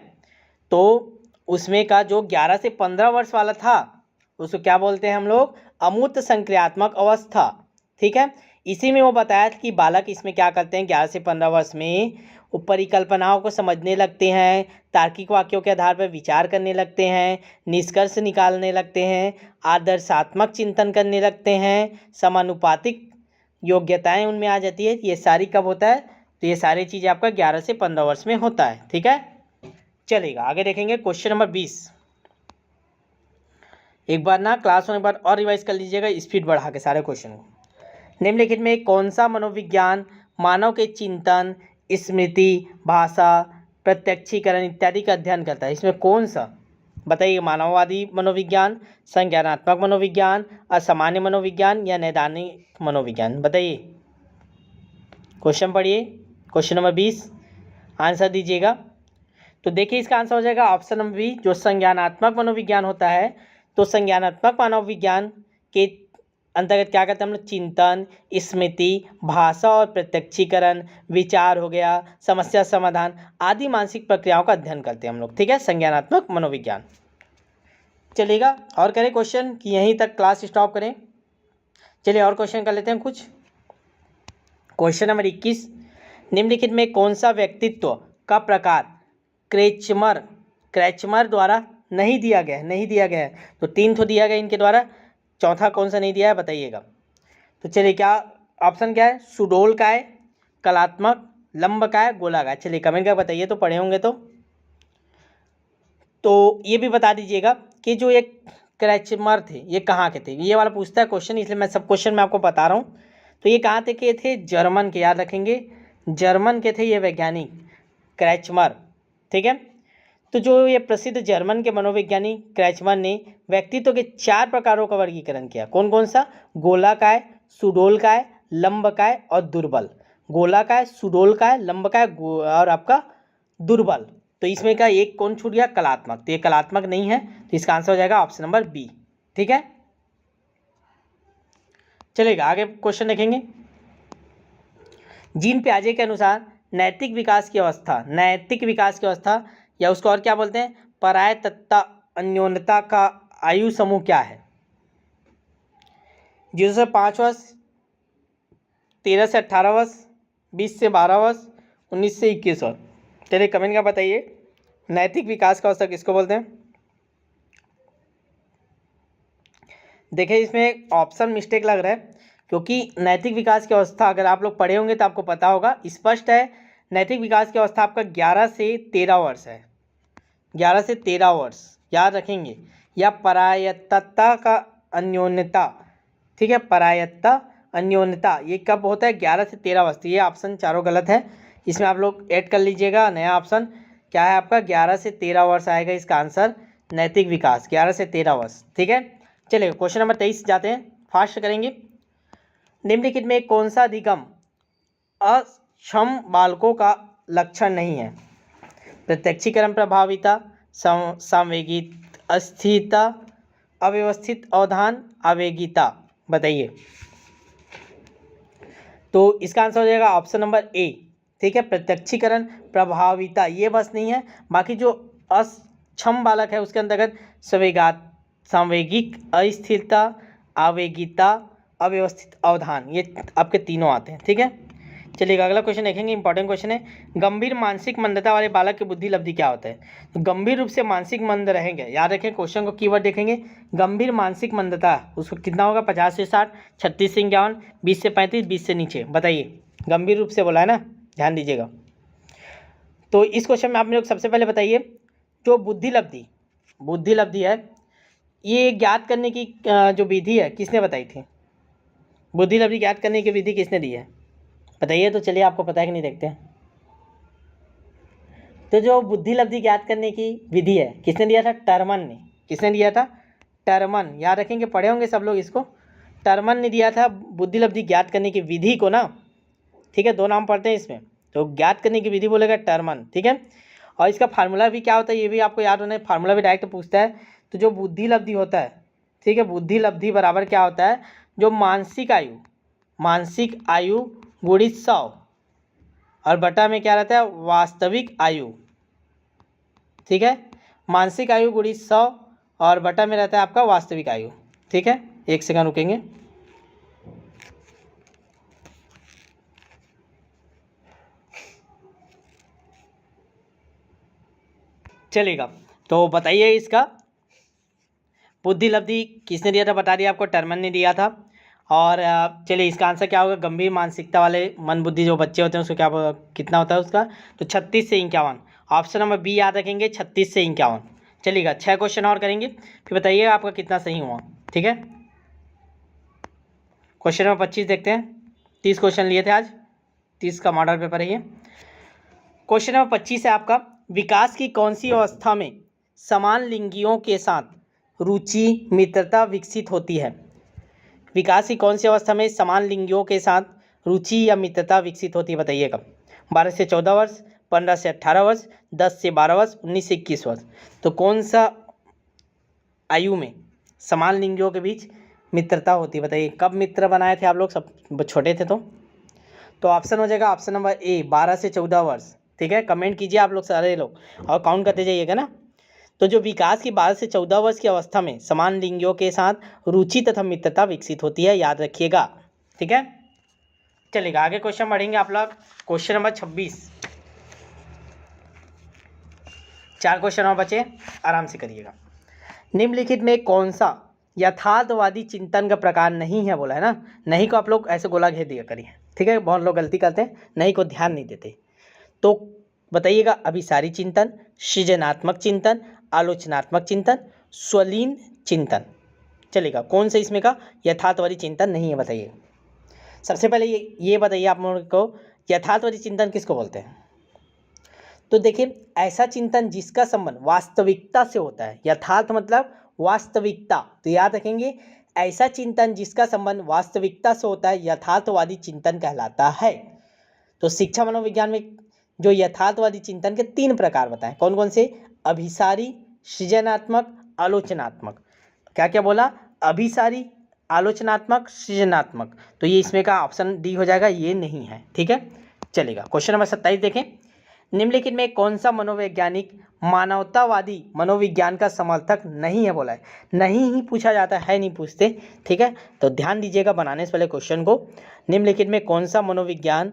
तो उसमें का जो 11 से 15 वर्ष वाला था उसको क्या बोलते हैं हम लोग, अमूर्त संक्रियात्मक अवस्था। ठीक है, इसी में वो बताया था कि बालक इसमें क्या करते हैं, 11 से 15 वर्ष में वो परिकल्पनाओं को समझने लगते हैं, तार्किक वाक्यों के आधार पर विचार करने लगते हैं, निष्कर्ष निकालने लगते हैं, आदर्शात्मक चिंतन करने लगते हैं, समानुपातिक योग्यताएं उनमें आ जाती है। ये सारी कब होता है, तो ये सारी चीज़ें आपका 11 से 15 वर्ष में होता है। ठीक है, चलेगा आगे देखेंगे क्वेश्चन नंबर 20। एक बार ना क्लास होने के बाद और रिवाइज कर लीजिएगा स्पीड बढ़ा के सारे क्वेश्चन को। निम्नलिखित में कौन सा मनोविज्ञान मानव के चिंतन, स्मृति, भाषा, प्रत्यक्षीकरण इत्यादि का अध्ययन करता है? इसमें कौन सा बताइए, मानववादी मनोविज्ञान, संज्ञानात्मक मनोविज्ञान, असामान्य मनोविज्ञान या नैदानिक मनोविज्ञान? बताइए, क्वेश्चन पढ़िए, क्वेश्चन नंबर 20 आंसर दीजिएगा। तो देखिए इसका आंसर हो जाएगा ऑप्शन नंबर बी, जो संज्ञानात्मक मनोविज्ञान होता है। तो संज्ञानात्मक मनोविज्ञान के अंतर्गत क्या करते हैं हम लोग, चिंतन, स्मृति, भाषा और प्रत्यक्षीकरण, विचार हो गया, समस्या समाधान आदि मानसिक प्रक्रियाओं का अध्ययन करते हैं हम लोग। ठीक है, संज्ञानात्मक मनोविज्ञान। चलेगा और करें क्वेश्चन कि यहीं तक क्लास स्टॉप करें? चलिए और क्वेश्चन कर लेते हैं कुछ। क्वेश्चन नंबर 21, निम्नलिखित में कौन सा व्यक्तित्व का प्रकार क्रैचमर द्वारा नहीं दिया गया है? तो 3 तो दिया गया इनके द्वारा, चौथा कौन सा नहीं दिया है बताइएगा। तो चलिए क्या ऑप्शन क्या है, सुडोल का है, कलात्मक, लंब का है, गोला का है? चलिए कमेंट कर बताइए, तो पढ़े होंगे तो ये भी बता दीजिएगा कि जो एक क्रैचमर थे ये कहाँ के थे। ये वाला पूछता है क्वेश्चन, इसलिए मैं सब क्वेश्चन मैं आपको बता रहा हूँ। तो ये कहाँ थे के थे, जर्मन के, याद रखेंगे जर्मन के थे ये वैज्ञानिक क्रैचमर। ठीक है, तो जो ये प्रसिद्ध जर्मन के मनोवैज्ञानिक क्रैचमर ने व्यक्तित्व के 4 प्रकारों का वर्गीकरण किया। कौन कौन सा, गोलाकाय, सुडोलकाय, लंबकाय और दुर्बल। गोलाकाय, सुडोलकाय, लंबकाय और आपका दुर्बल। तो इसमें का एक कौन छूट गया, कलात्मक। तो ये कलात्मक नहीं है, तो इसका आंसर हो जाएगा ऑप्शन नंबर बी। ठीक है, चलेगा आगे क्वेश्चन देखेंगे। जीन पियाजे के अनुसार नैतिक विकास की अवस्था या उसको और क्या बोलते हैं, परायतत्ता अन्योन्यता का आयु समूह क्या है? 0 से 5 वर्ष, 13 से 18 वर्ष, 20 से 12 वर्ष, 19 से 21 वर्ष। चलिए कमेंट का बताइए, नैतिक विकास का अवस्था किसको बोलते हैं? देखिए इसमें ऑप्शन मिस्टेक लग रहा है, क्योंकि नैतिक विकास की अवस्था अगर आप लोग पढ़े होंगे तो आपको पता होगा, स्पष्ट है। नैतिक विकास की अवस्था आपका 11 से 13 वर्ष है, 11 से 13 वर्ष याद रखेंगे। या परायत्तता का अन्योन्यता, ठीक है, परायत्ता अन्योन्यता ये कब होता है, 11 से 13 वर्ष। ये ऑप्शन चारों गलत है, इसमें आप लोग ऐड कर लीजिएगा। नया ऑप्शन क्या है आपका, 11 से 13 वर्ष आएगा इसका आंसर, नैतिक विकास 11 से 13 वर्ष। ठीक है, चलिए क्वेश्चन नंबर 23 जाते हैं, फास्ट करेंगे। निम्नलिखित में कौन सा अधिगम अक्षम बालकों का लक्षण नहीं है? प्रत्यक्षीकरण प्रभाविता, संवेगित अस्थिरता, अव्यवस्थित अवधान, आवेगिता। बताइए, तो इसका आंसर हो जाएगा ऑप्शन नंबर ए। ठीक है, प्रत्यक्षीकरण प्रभाविता ये बस नहीं है, बाकी जो अक्षम बालक है उसके अंतर्गत संवेगिक अस्थिरता, आवेगिता, अव्यवस्थित अवधान, ये आपके तीनों आते हैं। ठीक है, चलिए अगला क्वेश्चन देखेंगे, इंपॉर्टेंट क्वेश्चन है। गंभीर मानसिक मंदता वाले बालक की बुद्धि लब्धि क्या होता है? तो गंभीर रूप से मानसिक मंद रहेंगे, याद रखें क्वेश्चन को, कीवर्ड देखेंगे। गंभीर मानसिक मंदता उसको कितना होगा? 50 से 60, 36 से 51, 20 से 35, 20 से नीचे। बताइए, गंभीर रूप से बोला है ना, ध्यान दीजिएगा। तो इस क्वेश्चन में आप मेरे को सबसे पहले बताइए, जो बुद्धि लब्धि है, ये ज्ञात करने की जो विधि है किसने बताई थी? बुद्धि लब्धि ज्ञात करने की विधि किसने दी है? बताइए। तो चलिए आपको पता है कि नहीं, देखते हैं। तो जो बुद्धि लब्धि ज्ञात करने की विधि है किसने दिया था? टर्मन ने। किसने दिया था? टर्मन। याद रखेंगे, पढ़े होंगे सब लोग इसको। टर्मन ने दिया था बुद्धि लब्धि ज्ञात करने की विधि को ना। ठीक है, दो नाम पढ़ते हैं इसमें, तो ज्ञात करने की विधि बोलेगा टर्मन। ठीक है, और इसका फार्मूला भी क्या होता है ये भी आपको याद होना है। फार्मूला भी डायरेक्ट पूछता है। तो जो बुद्धि लब्धि होता है, ठीक है, बुद्धि लब्धि बराबर क्या होता है? जो मानसिक आयु गुणित 100 और बटा में क्या रहता है? वास्तविक आयु। ठीक है, मानसिक आयु गुणित 100 और बटा में रहता है आपका वास्तविक आयु। ठीक है, एक सेकंड रुकेंगे। चलेगा, तो बताइए इसका बुद्धि लब्धि किसने दिया था? बता दिया आपको, टर्मन ने दिया था। और चलिए इसका आंसर क्या होगा? गंभीर मानसिकता वाले मन बुद्धि जो बच्चे होते हैं उसको क्या कितना होता है उसका? तो 36 से 51। ऑप्शन नंबर बी याद रखेंगे, 36 से 51। चलिएगा, 6 क्वेश्चन और करेंगे, फिर बताइए आपका कितना सही हुआ। ठीक है, क्वेश्चन नंबर 25 देखते हैं। 30 क्वेश्चन लिए थे आज, 30 का मॉडल पेपर है ये। क्वेश्चन नंबर 25 है आपका, विकास की कौन सी अवस्था में समान लिंगियों के साथ रुचि मित्रता विकसित होती है? विकास की कौन सी अवस्था में समान लिंगियों के साथ रुचि या मित्रता विकसित होती है? बताइएगा। 12 से 14 वर्ष, 15 से 18 वर्ष, 10 से 12 वर्ष, 19 से 21 वर्ष। तो कौन सा आयु में समान लिंगियों के बीच मित्रता होती है? बताइए, कब मित्र बनाए थे आप लोग सब छोटे थे? तो ऑप्शन हो जाएगा ऑप्शन नंबर ए, 12 से 14 वर्ष। ठीक है, कमेंट कीजिए आप लोग सारे लोग और काउंट करते जाइएगा ना। तो जो विकास की 12 से 14 वर्ष की अवस्था में समान लिंगियों के साथ रुचि तथा मित्रता विकसित होती है, याद रखिएगा। ठीक है, चलिएगा आगे क्वेश्चन बढ़ेंगे आप लोग। क्वेश्चन नंबर 26, 4 क्वेश्चन और बचे, आराम से करिएगा। निम्नलिखित में कौन सा यथार्थवादी चिंतन का प्रकार नहीं है? बोला है ना, नहीं को आप लोग ऐसे गोला घेर दिया करिए। ठीक है, बहुत लोग गलती करते हैं, नहीं को ध्यान नहीं देते। तो बताइएगा, अभिसारी चिंतन, सृजनात्मक चिंतन, आलोचनात्मक चिंतन, स्वलीन चिंतन। चलेगा, कौन सा इसमें का यथार्थवादी चिंतन नहीं है? बताइए। सबसे पहले ये बताइए आप लोगों को, यथार्थवादी चिंतन किसको बोलते हैं? तो देखिए, ऐसा चिंतन जिसका संबंध वास्तविकता से होता है। यथार्थ मतलब वास्तविकता, तो याद रखेंगे, ऐसा चिंतन जिसका संबंध वास्तविकता से होता है यथार्थवादी चिंतन कहलाता है। तो शिक्षा मनोविज्ञान में जो यथार्थवादी चिंतन के 3 प्रकार बताएं, कौन कौन से? अभिसारी, सृजनात्मक, आलोचनात्मक। क्या क्या बोला? अभिसारी, आलोचनात्मक, सृजनात्मक। तो ये इसमें का ऑप्शन डी हो जाएगा, ये नहीं है। ठीक है, चलेगा। क्वेश्चन नंबर 27 देखें। निम्नलिखित में कौन सा मनोवैज्ञानिक मानवतावादी मनोविज्ञान का समर्थक नहीं है? बोला है, नहीं ही पूछा जाता है, नहीं पूछते। ठीक है, तो ध्यान दीजिएगा बनाने से पहले क्वेश्चन को। निम्नलिखित में कौन सा मनोविज्ञान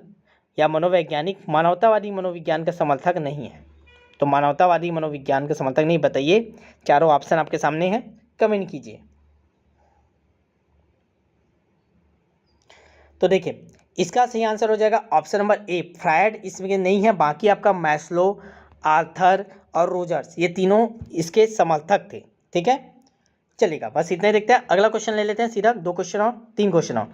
या मनोवैज्ञानिक मानवतावादी मनोविज्ञान का समर्थक नहीं है? तो मानवतावादी मनोविज्ञान का समर्थक नहीं, बताइए। चारों ऑप्शन आपके सामने हैं, कमेंट कीजिए। तो देखिए, इसका सही आंसर हो जाएगा ऑप्शन नंबर ए, फ्रायड इसमें नहीं है। बाकी आपका मैस्लो, आर्थर और रोजर्स, ये तीनों इसके समर्थक थे। ठीक है, चलेगा, बस इतने देखते हैं। अगला क्वेश्चन ले लेते हैं सीधा, 2 क्वेश्चन और 3 क्वेश्चन और।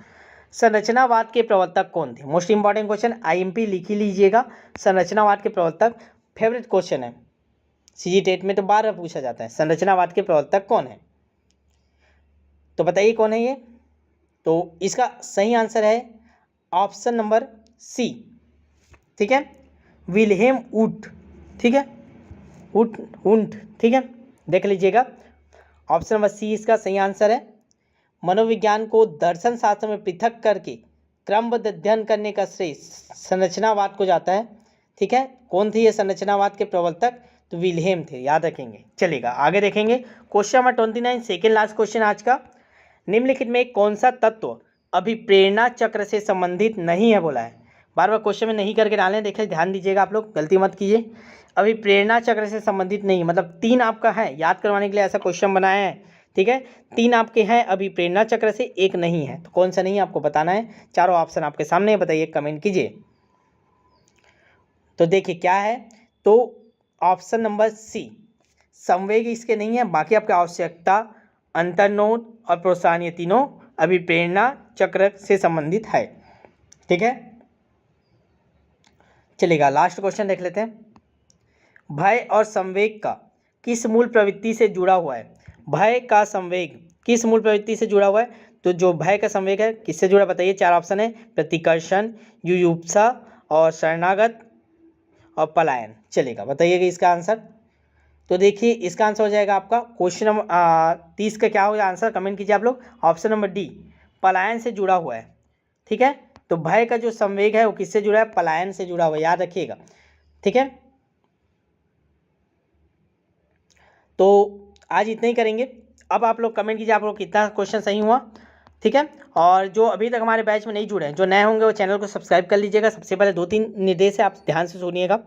संरचनावाद के प्रवर्तक कौन थे? मोस्ट इंपॉर्टेंट क्वेश्चन, आईएमपी लिख ही लीजिएगा। संरचनावाद के प्रवर्तक फेवरेट क्वेश्चन है, सीजी टेट में तो 12 पूछा जाता है। संरचनावाद के प्रवर्तक कौन है? तो बताइए कौन है ये? तो इसका सही आंसर है ऑप्शन नंबर सी। ठीक है, विल्हेम वुंट। ठीक है, वुंट। ठीक है, देख लीजिएगा, ऑप्शन नंबर सी इसका सही आंसर है। मनोविज्ञान को दर्शन शास्त्र में पृथक करके क्रमबद्ध अध्ययन करने का श्रेय संरचनावाद को जाता है। ठीक है, कौन थे ये संरचनावाद के प्रवर्तक? तो विल्हेम थे, याद रखेंगे। चलेगा आगे देखेंगे question number 29, second last question आज का। निम्नलिखित में कौन सा तत्व अभिप्रेरणा चक्र से संबंधित नहीं है बोला है। बार बार क्वेश्चन में नहीं करके डालें, देखिए ध्यान दीजिएगा आप लोग, गलती मत कीजिए। अभिप्रेरणा चक्र से संबंधित नहीं, मतलब 3 आपका है, याद करवाने के लिए ऐसा क्वेश्चन बनाया है, ठीक है। 3 आपके हैं अभिप्रेरणा चक्र से, 1 नहीं है, तो कौन सा नहीं है आपको बताना है। चारों ऑप्शन आपके सामने, बताइए, कमेंट कीजिए। तो देखिए क्या है, तो ऑप्शन नंबर सी, संवेग इसके नहीं है, बाकी आपकी आवश्यकता, अंतर्नोद और प्रोत्साहन, ये तीनों अभिप्रेरणा चक्र से संबंधित है, ठीक है। चलिएगा लास्ट क्वेश्चन देख लेते हैं। भय और संवेग का किस मूल प्रवृत्ति से जुड़ा हुआ है। भय का संवेग किस मूल प्रवृत्ति से जुड़ा हुआ है, तो जो भय का संवेग है किससे जुड़ा, बताइए। 4 ऑप्शन है, प्रतिकर्षण, युयुप्सा और शरणागत और पलायन। चलेगा, बताइएगा इसका आंसर। तो देखिए इसका आंसर हो जाएगा आपका क्वेश्चन नंबर 30 का क्या होगा आंसर, कमेंट कीजिए आप लोग। ऑप्शन नंबर डी, पलायन से जुड़ा हुआ है, ठीक है। तो भय का जो संवेग है वो किससे जुड़ा है, पलायन से जुड़ा हुआ है, याद रखिएगा, ठीक है। तो आज इतना ही करेंगे। अब आप लोग कमेंट कीजिए आप लोग कितना क्वेश्चन सही हुआ, ठीक है। और जो अभी तक हमारे बैच में नहीं जुड़े हैं, जो नए होंगे वो चैनल को सब्सक्राइब कर लीजिएगा। सबसे पहले 2-3 निर्देश है, आप ध्यान से सुनिएगा।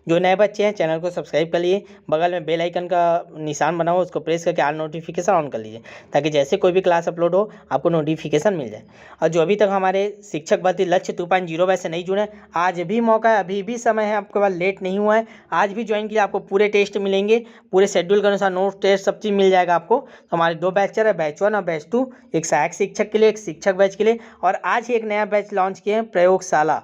जो नए बच्चे हैं चैनल को सब्सक्राइब कर लिए, बगल में बेल आइकन का निशान बना हो उसको प्रेस करके ऑल नोटिफिकेशन ऑन कर लीजिए, ताकि जैसे कोई भी क्लास अपलोड हो आपको नोटिफिकेशन मिल जाए। और जो अभी तक हमारे शिक्षक भर्ती लक्ष्य 2.0 बैच से नहीं जुड़े, आज भी मौका है, अभी भी समय है, आपके पास लेट नहीं हुआ है, आज भी ज्वाइन कीजिए। आपको पूरे टेस्ट मिलेंगे, पूरे शेड्यूल के अनुसार नोट टेस्ट सब चीज़ मिल जाएगा आपको। तो हमारे 2 बैचर है, बैच 1 और बैच 2, एक सहायक शिक्षक के लिए, एक शिक्षक बैच के लिए। और आज ही एक नया बैच लॉन्च किए हैं, प्रयोगशाला,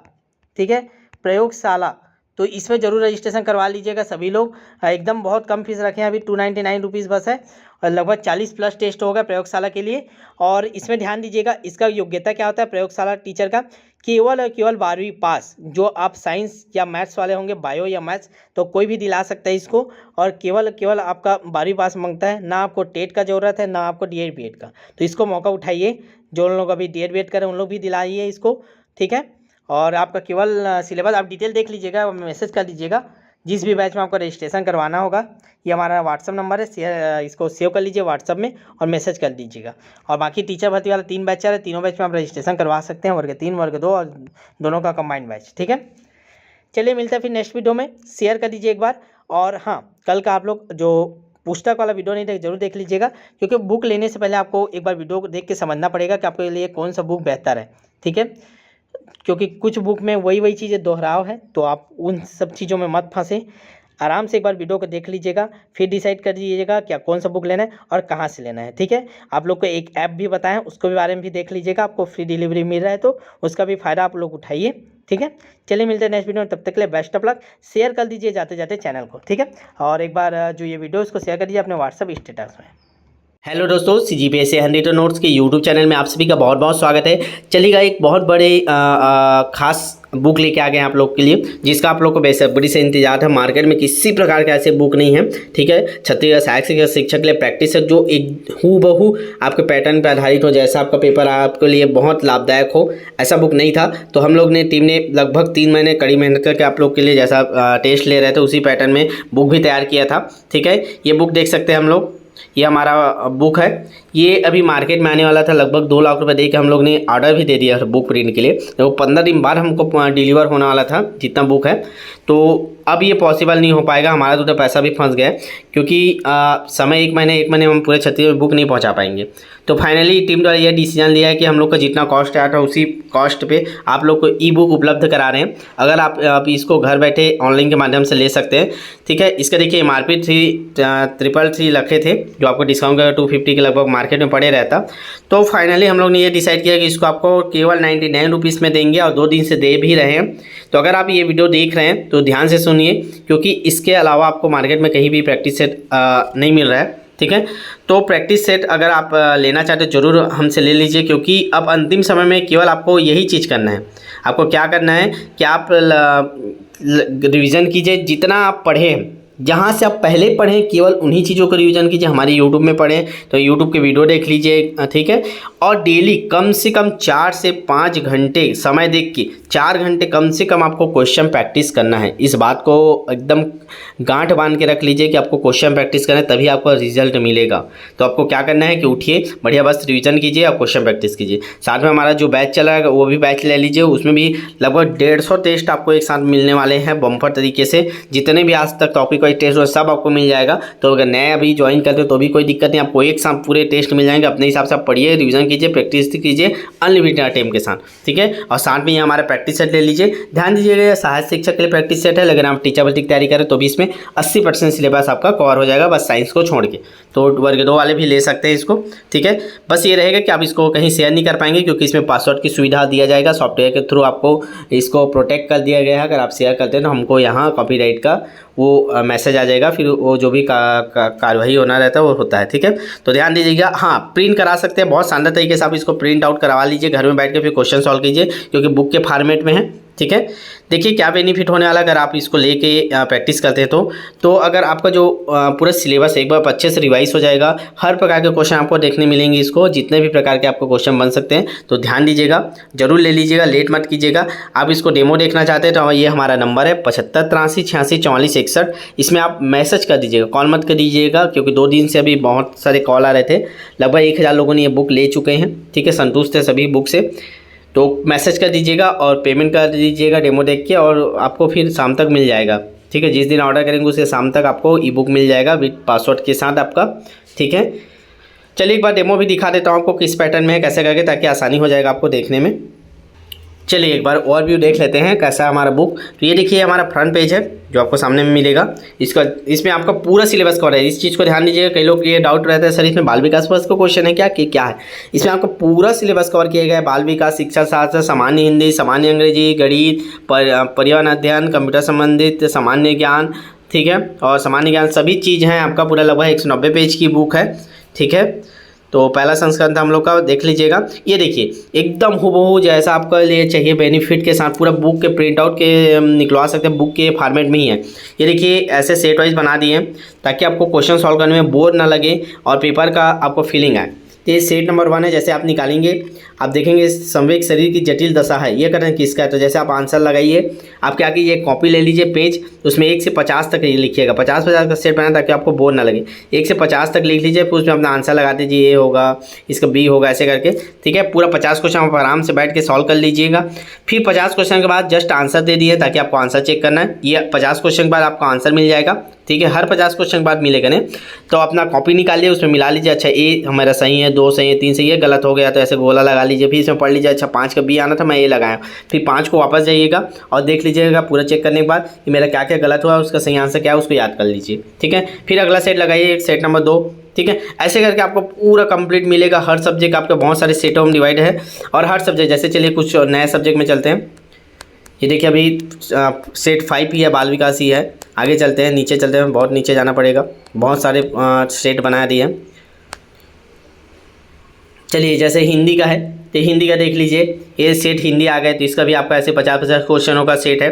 ठीक है, प्रयोगशाला। तो इसमें जरूर रजिस्ट्रेशन करवा लीजिएगा सभी लोग। एकदम बहुत कम फीस रखे हैं, अभी 299 रुपीज़ बस है, और लगभग 40+ टेस्ट होगा प्रयोगशाला के लिए। और इसमें ध्यान दीजिएगा, इसका योग्यता क्या होता है प्रयोगशाला टीचर का, केवल और केवल 12वीं पास। जो आप साइंस या मैथ्स वाले होंगे, बायो या मैथ्स, तो कोई भी दिला सकता है इसको। और केवल आपका 12वीं पास मांगता है, ना आपको टेट का ज़रूरत है, ना आपको DED BED का। तो इसको मौका उठाइए, जो लोग अभी DED BED करें उन लोग भी दिलाइए इसको, ठीक है। और आपका केवल सिलेबस आप डिटेल देख लीजिएगा, मैसेज कर दीजिएगा जिस भी बैच में आपको रजिस्ट्रेशन करवाना होगा। ये हमारा व्हाट्सअप नंबर है, शेयर इसको सेव कर लीजिए व्हाट्सअप में और मैसेज कर दीजिएगा। और बाकी टीचर भर्ती वाला 3 बैच है, तीनों बैच में आप रजिस्ट्रेशन करवा सकते हैं, वर्ग 3 वर्ग 2 और दोनों का कंबाइंड बैच, ठीक है। चलिए मिलते हैं फिर नेक्स्ट वीडियो में, शेयर कर दीजिए एक बार। और हाँ, कल का आप लोग जो पुस्तक वाला वीडियो नहीं देख, जरूर देख लीजिएगा, क्योंकि बुक लेने से पहले आपको एक बार वीडियो को देख के समझना पड़ेगा कि आपके लिए कौन सा बुक बेहतर है, ठीक है। क्योंकि कुछ बुक में वही चीज़ें दोहराव है, तो आप उन सब चीज़ों में मत फंसे। आराम से एक बार वीडियो को देख लीजिएगा, फिर डिसाइड कर दीजिएगा क्या कौन सा बुक लेना है और कहाँ से लेना है, ठीक है। आप लोग को एक ऐप भी बताएं, उसको भी बारे में भी देख लीजिएगा, आपको फ्री डिलीवरी मिल रहा है, तो उसका भी फ़ायदा आप लोग उठाइए, ठीक है। चलिए मिलते हैं नेक्स्ट वीडियो में, तब तक के लिए बेस्ट ऑफ लक। शेयर कर दीजिए जाते जाते चैनल को, ठीक है। और एक बार जो ये वीडियो उसको शेयर कर दीजिए अपने व्हाट्सअप स्टेटस में। हेलो दोस्तों, CGPSC 100 नोट्स के यूट्यूब चैनल में आप सभी का बहुत बहुत स्वागत है। चलिएगा एक बहुत बड़े खास बुक लेके आ गए हैं आप लोग के लिए, जिसका आप लोग को बेसब्री से इंतजार है। मार्केट में किसी प्रकार का ऐसे बुक नहीं है, ठीक है। छत्तीसगढ़ सहायक शिक्षक के लिए प्रैक्टिस है, जो एक हूबहू आपके पैटर्न पर आधारित हो, जैसा आपका पेपर आपके लिए बहुत लाभदायक हो, ऐसा बुक नहीं था। तो हम लोग ने टीम ने लगभग 3 महीने कड़ी मेहनत करके आप लोग के लिए जैसा टेस्ट ले रहे थे उसी पैटर्न में बुक भी तैयार किया था, ठीक है। ये बुक देख सकते हैं हम लोग, ये हमारा बुक है। ये अभी मार्केट में आने वाला था, लगभग 2 लाख रुपए दे के हम लोग ने ऑर्डर भी दे दिया बुक प्रिंट के लिए। तो 15 दिन बाद हमको डिलीवर होने वाला था जितना बुक है, तो अब ये पॉसिबल नहीं हो पाएगा। हमारा तो पैसा भी फंस गया, क्योंकि समय एक महीने में हम पूरे छत्तीसगढ़ में बुक नहीं पहुंचा पाएंगे। तो फाइनली टीम द्वारा यह डिसीजन लिया है कि हम लोग का जितना कॉस्ट आया था उसी कॉस्ट पे आप लोग को ई बुक उपलब्ध करा रहे हैं। अगर आप इसको घर बैठे ऑनलाइन के माध्यम से ले सकते हैं, ठीक है। इसका देखिए MRP 333 रखे थे, जो आपको डिस्काउंट का 250 के लगभग मार्केट में पड़े रहता। तो फाइनली हम लोग ने ये डिसाइड किया कि इसको आपको केवल 99 रुपीज़ में देंगे, और 2 दिन से दे भी रहे हैं। तो अगर आप ये वीडियो देख रहे हैं तो ध्यान से सुनिए, क्योंकि इसके अलावा आपको मार्केट में कहीं भी प्रैक्टिस सेट नहीं मिल रहा है, ठीक है। तो प्रैक्टिस सेट अगर आप लेना चाहते हो जरूर हमसे ले लीजिए, क्योंकि अब अंतिम समय में केवल आपको यही चीज़ करना है। आपको क्या करना है कि आप रिवीजन कीजिए, जितना आप पढ़े जहाँ से आप पहले पढ़ें केवल उन्हीं चीज़ों का रिवीजन कीजिए। हमारे यूट्यूब में पढ़ें तो यूट्यूब के वीडियो देख लीजिए, ठीक है। और डेली कम से कम 4 से 5 घंटे समय देख के 4 घंटे कम से कम आपको क्वेश्चन प्रैक्टिस करना है। इस बात को एकदम गांठ बांध के रख लीजिए कि आपको क्वेश्चन प्रैक्टिस करना है, तभी आपको रिजल्ट मिलेगा। तो आपको क्या करना है कि उठिए, बढ़िया बस रिवीजन कीजिए और क्वेश्चन प्रैक्टिस कीजिए। साथ में हमारा जो बैच चला है वो भी बैच ले लीजिए, उसमें भी लगभग 150 टेस्ट आपको एक साथ मिलने वाले हैं बम्पर तरीके से। जितने भी आज तक टॉपिक वाइज टेस्ट हो सब आपको मिल जाएगा। तो अगर नए अभी ज्वाइन करते हो तो भी कोई दिक्कत नहीं, आपको एक साथ पूरे टेस्ट मिल जाएंगे। अपने हिसाब से आप पढ़िए, रिवीजन कीजिए, प्रैक्टिस कीजिए अनलिमिटेड टाइम के साथ, ठीक है। और साथ में ये हमारा प्रैक्टिस सेट ले लीजिए। ध्यान दीजिएगा सहायक शिक्षक के लिए प्रैक्टिस सेट है, अगर आप टीचर भर्ती की तैयारी करें तो भी इसमें 80% सिलेबस आपका कवर हो जाएगा, बस साइंस को छोड़ के। तो वर्ग 2 वाले भी ले सकते हैं इसको, ठीक है। बस ये रहेगा कि आप इसको कहीं शेयर नहीं कर पाएंगे क्योंकि इसमें पासवर्ड की सुविधा दिया जाएगा, सॉफ्टवेयर के थ्रू आपको इसको प्रोटेक्ट कर दिया गया है। अगर आप शेयर करते हैं तो हमको यहाँ कॉपीराइट का वो मैसेज आ जाएगा, फिर वो जो भी कार्रवाई होना रहता है वो होता है, ठीक है। तो ध्यान दीजिएगा। हाँ, प्रिंट करा सकते हैं, बहुत शानदार तरीके से आप इसको प्रिंट आउट करवा लीजिए घर में बैठ के, फिर क्वेश्चन सॉल्व कीजिए क्योंकि बुक के फॉर्मेट में है, ठीक है। देखिए क्या बेनिफिट होने वाला अगर आप इसको लेके प्रैक्टिस करते हैं तो अगर आपका जो पूरा सिलेबस एक बार अच्छे से रिवाइज हो जाएगा, हर प्रकार के क्वेश्चन आपको देखने मिलेंगे, इसको जितने भी प्रकार के आपको क्वेश्चन बन सकते हैं। तो ध्यान दीजिएगा, जरूर ले लीजिएगा, लेट मत कीजिएगा। आप इसको डेमो देखना चाहते हैं तो ये हमारा नंबर है 75 83 86 44 61। इसमें आप मैसेज कर दीजिएगा, कॉल मत कर दीजिएगा क्योंकि 2 दिन से अभी बहुत सारे कॉल आ रहे थे। लगभग 1000 लोगों ने ये बुक ले चुके हैं, ठीक है, संतुष्ट थे सभी बुक से। तो मैसेज कर दीजिएगा और पेमेंट कर दीजिएगा डेमो देख के, और आपको फिर शाम तक मिल जाएगा, ठीक है। जिस दिन ऑर्डर करेंगे उसके शाम तक आपको ई बुक मिल जाएगा विद पासवर्ड के साथ आपका, ठीक है। चलिए एक बार डेमो भी दिखा देता हूँ आपको किस पैटर्न में है, कैसे करके, ताकि आसानी हो जाएगा आपको देखने में। चलिए एक बार ओवरव्यू देख लेते हैं कैसा है हमारा बुक। तो ये देखिए हमारा फ्रंट पेज है जो आपको सामने में मिलेगा। इसमें आपका पूरा सिलेबस कवर है। इस चीज़ को ध्यान दीजिएगा, कई लोग ये डाउट रहता है सर इसमें बाल विकास वर्ष का क्वेश्चन है क्या कि क्या है। इसमें आपको पूरा सिलेबस कवर किया गया है। बाल विकास, शिक्षा शास्त्र, सामान्य हिंदी, सामान्य अंग्रेजी, गणित, पर्यावरण अध्ययन, कंप्यूटर संबंधित, सामान्य ज्ञान, ठीक है, और सामान्य ज्ञान सभी चीज़ हैं आपका। पूरा लगभग 190 पेज की बुक है, ठीक है। तो पहला संस्करण था हम लोग का, देख लीजिएगा। ये देखिए एकदम हूबहू जैसा आपका लिए चाहिए बेनिफिट के साथ पूरा बुक के प्रिंट आउट के निकलवा सकते हैं, बुक के फॉर्मेट में ही है। ये देखिए ऐसे सेट वाइज बना दिए हैं ताकि आपको क्वेश्चन सॉल्व करने में बोर ना लगे और पेपर का आपको फीलिंग आए। तो ये सेट नंबर 1 है। जैसे आप निकालेंगे आप देखेंगे संवेग शरीर की जटिल दशा है, ये करना किसका है। तो जैसे आप आंसर लगाइए, आप क्या कीजिए कॉपी ले लीजिए पेज, उसमें 1 से 50 तक लिखिएगा। 50 का सेट बनाए ताकि आपको बोर ना लगे। 1 से 50 तक लिख लीजिए, फिर उसमें अपना आंसर लगा दीजिए, ए होगा, इसका बी होगा, ऐसे करके, ठीक है। पूरा 50 क्वेश्चन आप आराम से बैठ के सॉल्व कर लीजिएगा। फिर 50 क्वेश्चन के बाद जस्ट आंसर दे दिए ताकि आपको आंसर चेक करना है। ये 50 क्वेश्चन के बाद आपको आंसर मिल जाएगा, ठीक है। हर 50 क्वेश्चन के बाद मिलेगा नहीं, तो अपना कॉपी निकालिए, उसमें मिला लीजिए। अच्छा ए हमारा सही है, 2 सही है, 3 सही है, गलत हो गया तो ऐसे गोला लगा लीजिए। फिर इसमें पढ़ लीजिए, अच्छा 5 का बी आना था, मैं ये लगाया। फिर 5 को वापस जाइएगा और देख लीजिएगा पूरा चेक करने के बाद कि मेरा क्या क्या गलत हुआ, उसका सही आंसर क्या है उसको याद कर लीजिए, ठीक है। फिर अगला सेट लगाइए, सेट नंबर 2, ठीक है। ऐसे करके आपको पूरा कंप्लीट मिलेगा। हर सब्जेक्ट आपके बहुत सारे सेटों में डिवाइड है और हर सब्जेक्ट, जैसे चलिए कुछ नए सब्जेक्ट में चलते हैं। ये देखिए अभी सेट 5 ही है, बाल विकास ही है। आगे चलते हैं, नीचे चलते हैं, बहुत नीचे जाना पड़ेगा, बहुत सारे सेट बना दिए हैं। चलिए जैसे हिंदी का है तो हिंदी का देख लीजिए, ये सेट हिंदी आ गए तो इसका भी आपका ऐसे 50-50 क्वेश्चनों का सेट है,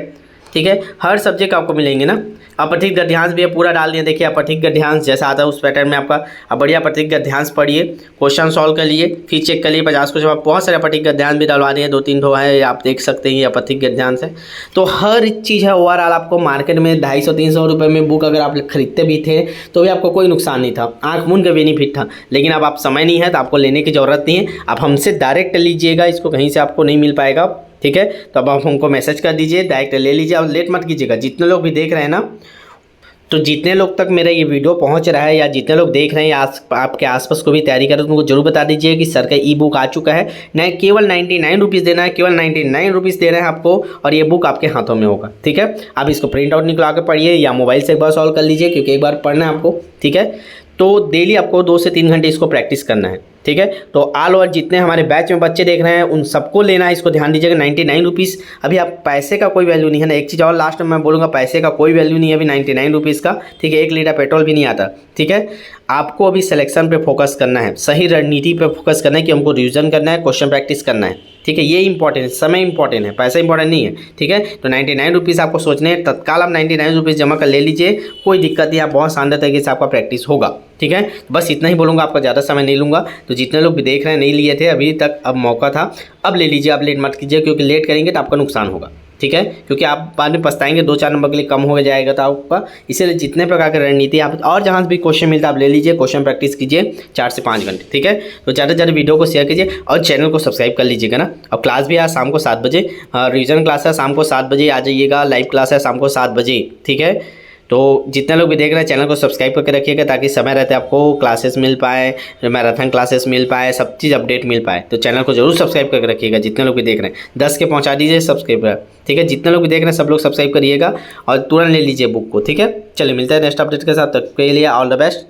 ठीक है। हर सब्जेक्ट आपको मिलेंगे ना। अपठित गद्यांश भी पूरा डाल दिया। देखिए अपठित गद्यांश जैसा आता है उस पैटर्न में आपका। अब बढ़िया अपठित गद्यांश पढ़िए, क्वेश्चन सॉल्व कर लिए, फिर चेक कर लिए 50 क्वेश्चन। आप बहुत सारे अपठित गद्यांश भी डलवा दिए, 2-3 ठो है, आप देख सकते हैं ये अपठित गद्यांश है। तो हर चीज़ है ओवरऑल आपको मार्केट में 250-300 रुपये में बुक अगर आप खरीदते भी थे तो भी आपको कोई नुकसान नहीं था, आँख मूंद का बेनिफिट था। लेकिन अब आप समय नहीं है तो आपको लेने की ज़रूरत नहीं है, आप हमसे डायरेक्ट लीजिएगा, इसको कहीं से आपको नहीं मिल पाएगा, ठीक है। तो अब आप हमको मैसेज कर दीजिए, डायरेक्ट ले लीजिए और लेट मत कीजिएगा। जितने लोग भी देख रहे हैं ना, तो जितने लोग तक मेरा ये वीडियो पहुंच रहा है या जितने लोग देख रहे हैं या आपके आसपास को भी तैयारी कर रहे हैं, तो उनको जरूर बता दीजिए कि सर का ई बुक आ चुका है। नहीं केवल 99 रुपीज़ देना है, केवल 99 रुपीज़ दे रहे हैं आपको और ये बुक आपके हाथों में होगा, ठीक है। आप इसको प्रिंट आउट निकला के पढ़िए या मोबाइल से एक बार सॉल्व कर लीजिए क्योंकि एक बार पढ़ना है आपको, ठीक है। तो डेली आपको 2 से 3 घंटे इसको प्रैक्टिस करना है, ठीक है। तो ऑल ओवर जितने हमारे बैच में बच्चे देख रहे हैं उन सबको लेना है, इसको ध्यान दीजिएगा। 99 रुपीज़, अभी आप पैसे का कोई वैल्यू नहीं है ना। एक चीज़ और लास्ट में मैं बोलूँगा, पैसे का कोई वैल्यू नहीं है अभी 99 रुपीज़ का, ठीक है। 1 लीटर पेट्रोल भी नहीं आता, ठीक है। आपको अभी सिलेक्शन पे फोकस करना है, सही रणनीति पे फोकस करना है कि हमको रिवीजन करना है, क्वेश्चन प्रैक्टिस करना है, ठीक है, ये इंपॉर्टेंट है, समय इंपॉर्टेंट है, पैसा इंपॉर्टेंट नहीं है। ठीक है, तो 99 रुपीज़ आपको सोचने हैं, तत्काल आप 99 रुपीज़ जमा कर ले लीजिए, कोई दिक्कत नहीं, आप बहुत शानदार तरीके से आपका प्रैक्टिस होगा। ठीक है, बस इतना ही बोलूँगा, आपका ज़्यादा समय नहीं लूँगा। तो जितने लोग भी देख रहे हैं नहीं लिए थे अभी तक, अब मौका था, अब ले लीजिए, अब लेट मत कीजिए, क्योंकि लेट करेंगे तो आपका नुकसान होगा। ठीक है, क्योंकि आप बाद में पछताएंगे, 2-4 नंबर के लिए कम हो जाएगा तो आपका। इसीलिए जितने प्रकार की रणनीति आप और जहाँ से भी क्वेश्चन मिलता है आप ले लीजिए, क्वेश्चन प्रैक्टिस कीजिए 4 से 5 घंटे। ठीक है, तो ज़्यादा से ज़्यादा वीडियो को शेयर कीजिए और चैनल को सब्सक्राइब कर लीजिएगा ना। अब क्लास भी है शाम को 7 बजे, रिविजन क्लास है शाम को 7 बजे, आ जाइएगा। लाइव क्लास है शाम को 7 बजे। ठीक है, तो जितने लोग भी देख रहे हैं चैनल को सब्सक्राइब करके रखिएगा, ताकि समय रहते आपको क्लासेस मिल पाए, मैराथन क्लासेस मिल पाए, सब चीज़ अपडेट मिल पाए। तो चैनल को जरूर सब्सक्राइब करके रखिएगा, जितने लोग भी देख रहे हैं 10 के पहुंचा दीजिए सब्सक्राइबर। ठीक है, जितने लोग भी देख रहे हैं सब लोग सब्सक्राइब करिएगा और तुरंत ले लीजिए बुक को। ठीक है, चलिए मिलते हैं नेक्स्ट अपडेट के साथ, तब के लिए ऑल द बेस्ट।